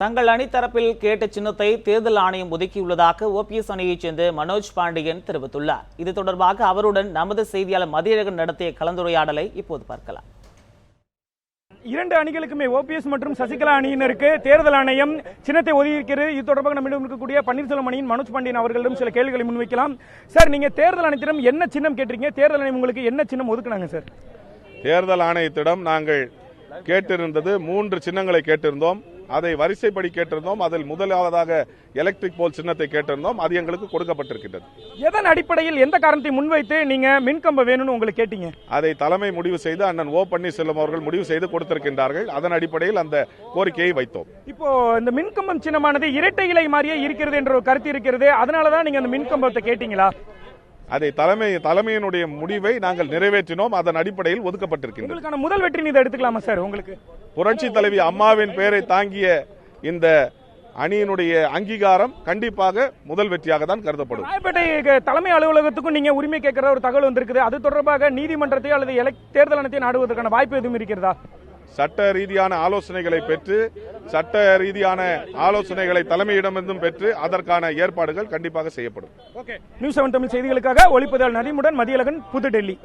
தங்கள் அணி தரப்பில் கேட்ட சின்னத்தை தேர்தல் ஆணையம் ஒதுக்கியுள்ளதாக ஓபிஎஸ் அணியைச் சேர்ந்த மனோஜ் பாண்டியன் தெரிவித்துள்ளார். இது தொடர்பாக அவருடன் நமது செய்தியாளர் மதியழகன் நடத்திய கலந்துரையாடலை இப்போது பார்க்கலாம். இரண்டு அணிகளுக்குமே ஓபிஎஸ் மற்றும் சசிகலா அணியினருக்கு தேர்தல் ஆணையம் சின்னத்தை ஒதுக்கியிருக்கிறது. இது தொடர்பாக நம்மிடம் இருக்கக்கூடிய பன்னீர்செல்வம் அணியின் மனோஜ் பாண்டியன் அவர்களிடம் சில கேள்விகளை முன்வைக்கலாம். சார், நீங்க தேர்தல் ஆணையத்திடம் என்ன சின்னம் கேட்டிருக்கீங்க? தேர்தல் ஆணையம் உங்களுக்கு என்ன சின்னம் ஒதுக்குனாங்க சார்? தேர்தல் ஆணையத்திடம் நாங்கள் கேட்டிருந்தது 3 சின்னங்களை கேட்டிருந்தோம். அதை வரிசைப்படி கேட்டிருந்தோம். அதில் முதலாவதாக எலக்ட்ரிக் போல் சின்னத்தை கேட்டிருந்தோம். அது எங்களுக்கு கொடுக்கப்பட்டிருக்கிறது. எதன் அடிப்படையில், எந்த காரணத்தை முன்வைத்து நீங்க மின்கம்பம் வேணும்னு உங்களுக்கு கேட்டீங்க? அதை தலைமை முடிவு செய்து அண்ணன் ஓ பன்னீர்செல்வம் அவர்கள் முடிவு செய்து கொடுத்திருக்கின்றார்கள். அதன் அடிப்படையில் அந்த கோரிக்கையை வைத்தோம். இப்போ இந்த மின்கம்பம் சின்னமானது இரட்டை இலை மாதிரியே இருக்கிறது என்ற ஒரு கருத்து இருக்கிறது. அதனாலதான் நீங்க அந்த மின்கம்பத்தை கேட்டீங்களா? அதை தலைமையினுடைய முடிவை நாங்கள் நிறைவேற்றினோம். அதன் அடிப்படையில் ஒதுக்கப்பட்டிருக்கின்றது. உங்களுக்கான முதல் வெற்றி இதை எடுத்துக்கலாமா சார்? உங்களுக்கு புரட்சி தலைவி அம்மாவின் பெயரை தாங்கிய இந்த அணியினுடைய அங்கீகாரம் கண்டிப்பாக முதல் வெற்றியாக தான் கருதப்படும். ராயப்பேட்டை தலைமை அலுவலகத்துக்கும் நீங்க உரிமை கேட்கிற ஒரு தகவல் வந்திருக்குது. அது தொடர்பாக நீதிமன்றத்தை அல்லது தேர்தல் ஆணையத்தை நாடுவதற்கான வாய்ப்பு எதுவும் இருக்கிறதா? சட்ட ரீதியான ஆலோசனைகளை பெற்று தலைமையிடமிருந்தும் பெற்று அதற்கான ஏற்பாடுகள் கண்டிப்பாக செய்யப்படும். நியூஸ் 7 தமிழ் செய்திகளுக்காக ஒளிப்பதிவாளர் நதீமுடன் மதியழகன், புதுடெல்லி.